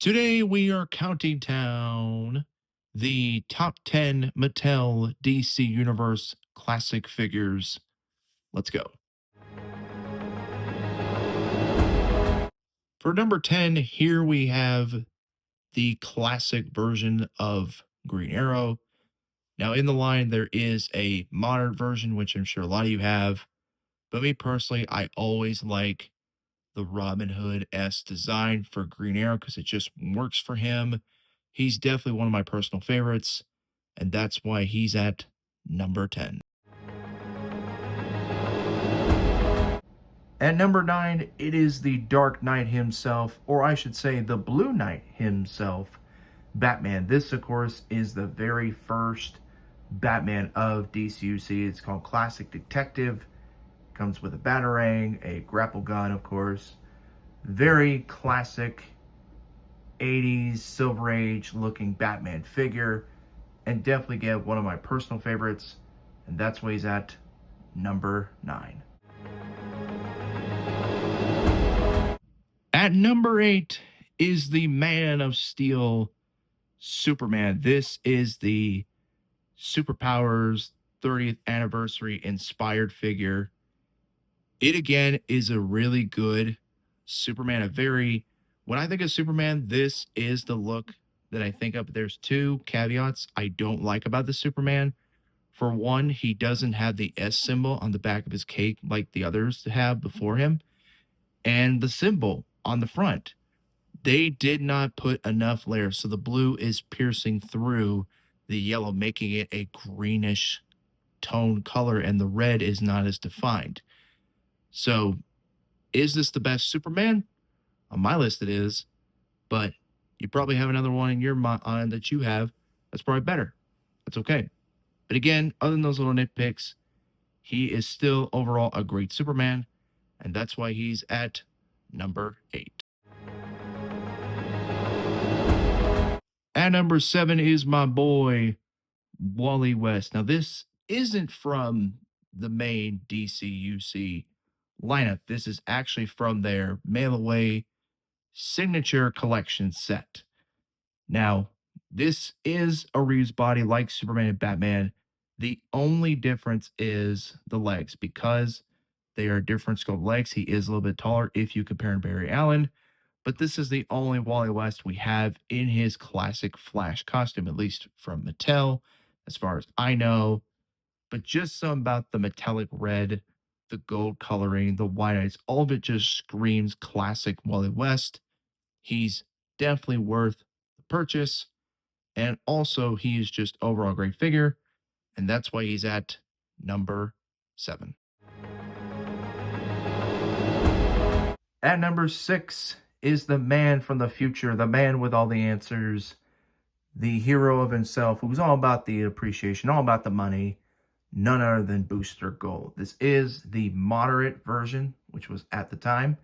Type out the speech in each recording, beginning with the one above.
Today we are counting down the top 10 Mattel DC Universe classic figures. Let's go. For number 10, here we have the classic version of Green Arrow. Now, in the line, there is a modern version, which I'm sure a lot of you have. But me personally, I always like the Robin Hood-esque design for Green Arrow because it just works for him. He's definitely one of my personal favorites, and that's why he's at number 10. At number 9, it is the Dark Knight himself, or I should say the Blue Knight himself, Batman. This, of course, is the very first Batman of DCUC. It's called Classic Detective. Comes with a batarang, a grapple gun, of course. Very classic 80s Silver Age looking Batman figure, and definitely get one of my personal favorites, and that's why he's at number 9. At number 8 is the Man of Steel, Superman. This is the Superpowers 30th anniversary inspired figure. It again is a really good Superman, when I think of Superman, this is the look that I think of. There's two caveats I don't like about the Superman. For one, he doesn't have the S symbol on the back of his cape like the others have before him. And the symbol on the front, they did not put enough layers. So the blue is piercing through the yellow, making it a greenish tone color, and the red is not as defined. So is this the best Superman? On my list it is, but you probably have another one in your mind that you have that's probably better. That's okay. But again, other than those little nitpicks, he is still overall a great Superman, and that's why he's at number 8. At number 7 is my boy, Wally West. Now, this isn't from the main DCUC lineup. This is actually from their mail away signature collection set. Now, this is a reused body like Superman and Batman. The only difference is the legs, because they are different sculpt legs. He is a little bit taller if you compare him to Barry Allen, but this is the only Wally West we have in his classic Flash costume, at least from Mattel, as far as I know. But just something about the metallic red, the gold coloring, the white eyes, all of it just screams classic Wally West. He's definitely worth the purchase. And also, he is just overall a great figure. And that's why he's at number 7. At number 6 is the man from the future, the man with all the answers, the hero of himself, who's all about the appreciation, all about the money, none other than Booster Gold. This is the moderate version, which was at the time.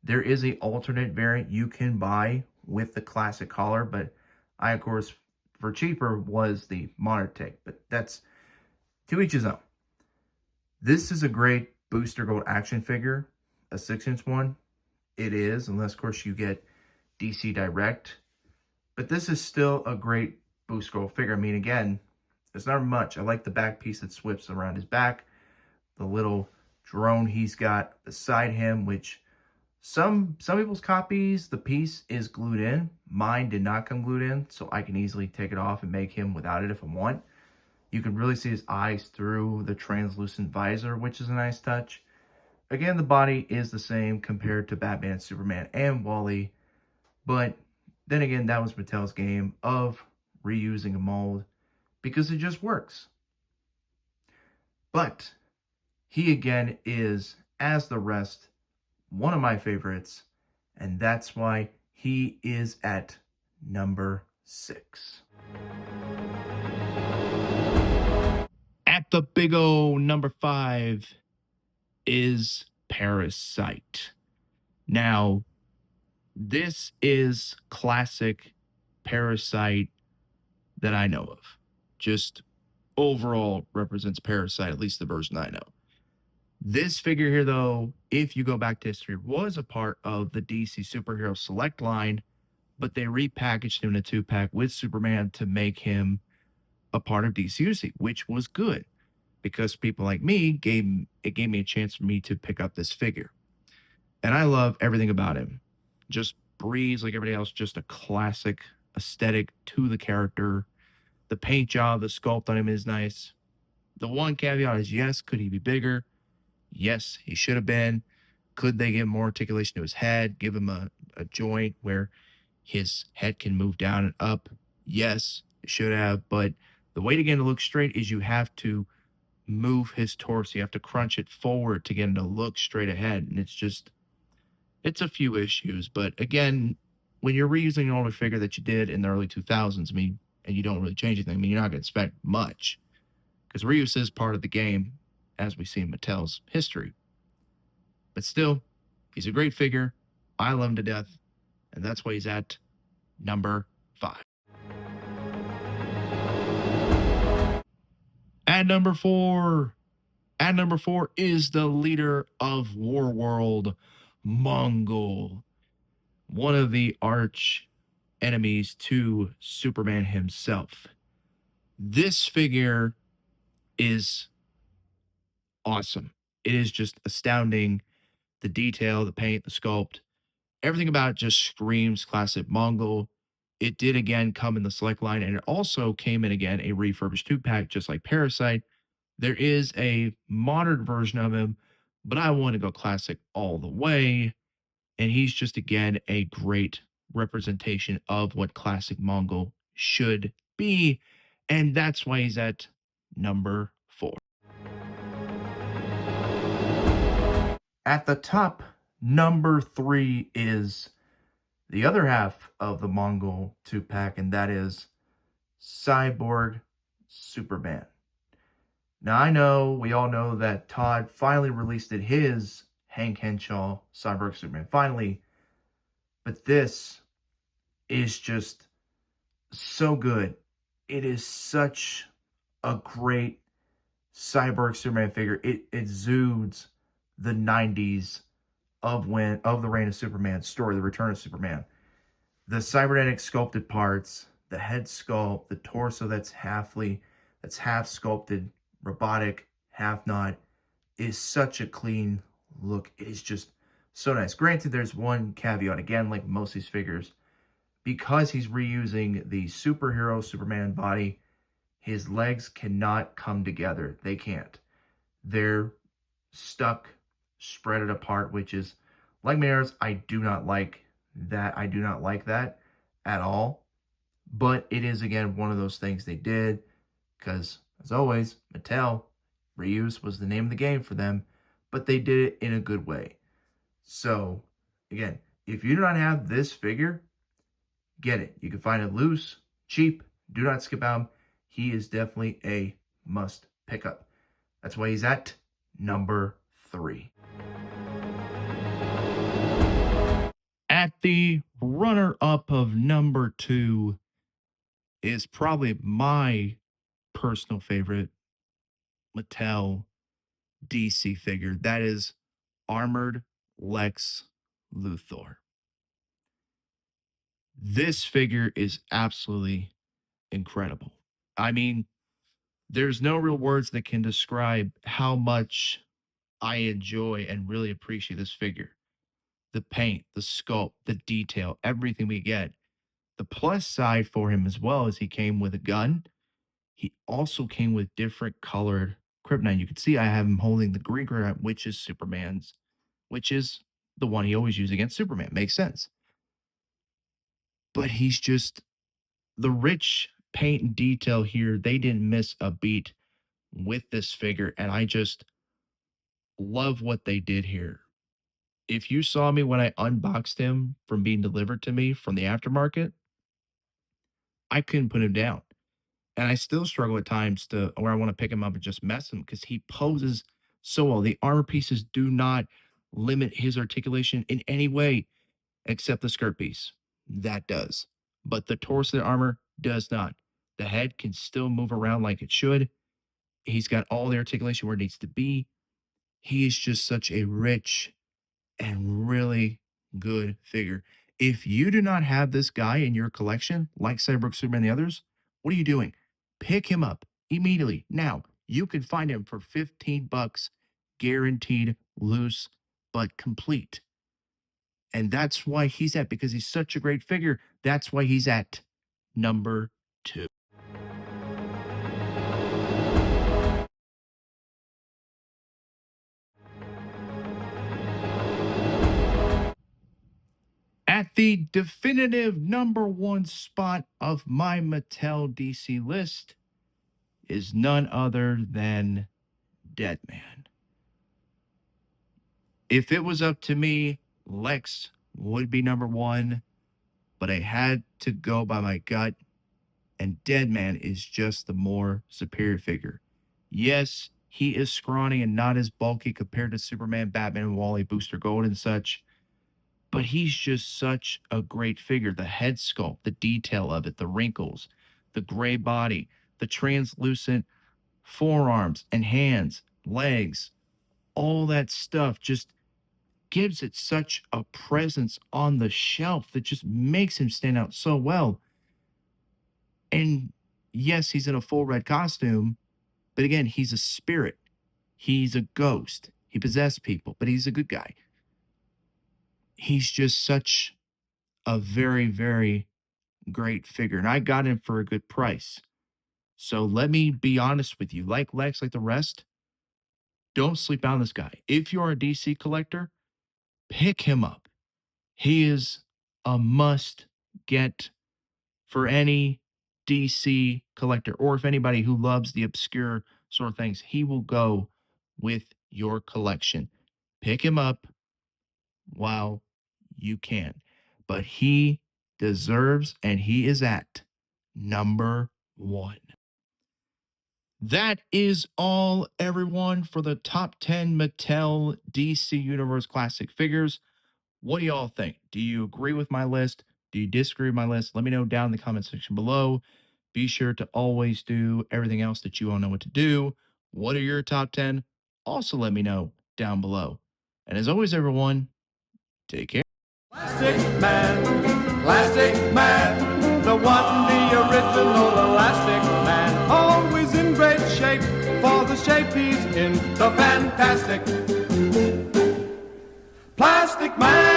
There is an alternate variant you can buy with the classic collar, but I, of course, for cheaper, was the moderate take. But that's to each his own. This is a great Booster Gold action figure, a 6-inch one. It is, unless, of course, you get DC Direct. But this is still a great Booster Gold figure. I mean, again, it's not much. I like the back piece that swips around his back. The little drone he's got beside him, which some people's copies, the piece is glued in. Mine did not come glued in, so I can easily take it off and make him without it if I want. You can really see his eyes through the translucent visor, which is a nice touch. Again, the body is the same compared to Batman, Superman, and Wally. But then again, that was Mattel's game of reusing a mold because it just works. But he again is, as the rest, one of my favorites, and that's why he is at number 6. At the big O number 5 is Parasite. Now, this is classic Parasite that I know of. Just overall represents Parasite, at least the version I know. This figure here, though, if you go back to history, was a part of the DC Superhero Select line but they repackaged him in a 2-pack with Superman to make him a part of DCUC, which was good because people like me gave me a chance for me to pick up this figure. And I love everything about him. Just breathes like everybody else, just a classic aesthetic to the character. The paint job, the sculpt on him is nice. The one caveat is yes, could he be bigger? Yes, he should have been. Could they give more articulation to his head, give him a joint where his head can move down and up? Yes, it should have. But the way to get him to look straight is you have to move his torso. You have to crunch it forward to get him to look straight ahead. And it's a few issues. But again, when you're reusing an older figure that you did in the early 2000s, I mean, and you don't really change anything, I mean, you're not going to expect much because reuse is part of the game, as we see in Mattel's history. But still, he's a great figure. I love him to death. And that's why he's at number 5. At number 4. At number 4 is the leader of Warworld, Mongul. One of the arch enemies to Superman himself. This figure is awesome. It is just astounding. The detail, the paint, the sculpt, everything about it just screams classic Mongul. It did again come in the select line, and it also came in again a refurbished 2-pack, just like Parasite. There is a modern version of him, but I want to go classic all the way. And he's just again a great representation of what classic Mongul should be. And that's why he's at number 4. At the top, number 3 is the other half of the Mongul 2-pack, and that is Cyborg Superman. Now, I know, we all know that Todd finally released his Hank Henshaw Cyborg Superman. Finally. But this is just so good. It is such a great Cyborg Superman figure. It exudes the 90s of the reign of Superman story, the return of Superman. The cybernetic sculpted parts, the head sculpt, the torso that's half sculpted, robotic, half not, is such a clean look. It is just so nice. Granted, there's one caveat, again, like most of these figures, because he's reusing the superhero Superman body, his legs cannot come together. They can't. They're stuck, spread it apart, which is, like mirrors, I do not like that. I do not like that at all. But it is, again, one of those things they did because, as always, Mattel, reuse was the name of the game for them, but they did it in a good way. So, again, if you do not have this figure, get it. You can find it loose, cheap. Do not skip out. He is definitely a must pick up. That's why he's at number 3. At the runner-up of number 2 is probably my personal favorite Mattel DC figure. That is Armored Lex Luthor. This figure is absolutely incredible. I mean, there's no real words that can describe how much I enjoy and really appreciate this figure. The paint, the sculpt, the detail, everything we get. The plus side for him as well is he came with a gun. He also came with different colored kryptonite. You can see I have him holding the green kryptonite, which is Superman's, which is the one he always used against Superman. Makes sense. But he's just the rich paint and detail here. They didn't miss a beat with this figure, and I just love what they did here. If you saw me when I unboxed him from being delivered to me from the aftermarket, I couldn't put him down. And I still struggle at times to where I want to pick him up and just mess him because he poses so well. The armor pieces do not limit his articulation in any way except the skirt piece. That does. But the torso armor does not. The head can still move around like it should. He's got all the articulation where it needs to be. He is just such a rich and really good figure. If you do not have this guy in your collection, like Cyborg Superman and the others, what are you doing? Pick him up immediately. Now, you can find him for $15, guaranteed, loose, but complete. And that's why he's at, because he's such a great figure. That's why he's at number 2. At the definitive number 1 spot of my Mattel DC list is none other than Deadman. If it was up to me, Lex would be number 1, but I had to go by my gut, and Deadman is just the more superior figure. Yes, he is scrawny and not as bulky compared to Superman, Batman, and Wally, Booster Gold, and such, but he's just such a great figure. The head sculpt, the detail of it, the wrinkles, the gray body, the translucent forearms and hands, legs, all that stuff just gives it such a presence on the shelf that just makes him stand out so well. And yes, he's in a full red costume, but again, he's a spirit. He's a ghost. He possessed people, but he's a good guy. He's just such a very, very great figure. And I got him for a good price. So let me be honest with you. Like Lex, like the rest, don't sleep on this guy. If you're a DC collector, pick him up. He is a must get for any DC collector, or if anybody who loves the obscure sort of things, he will go with your collection. Pick him up while you can. But he deserves, and he is at number 1. That is all, everyone, for the top 10 Mattel DC Universe Classic figures. What do y'all think? Do you agree with my list? Do you disagree with my list? Let me know down in the comment section below. Be sure to always do everything else that you all know what to do. What are your top 10? Also let me know down below. And as always, everyone, take care. Plastic Man, the one, the original Elastic Man, always in great shape for the shape he's in, the fantastic Plastic Man.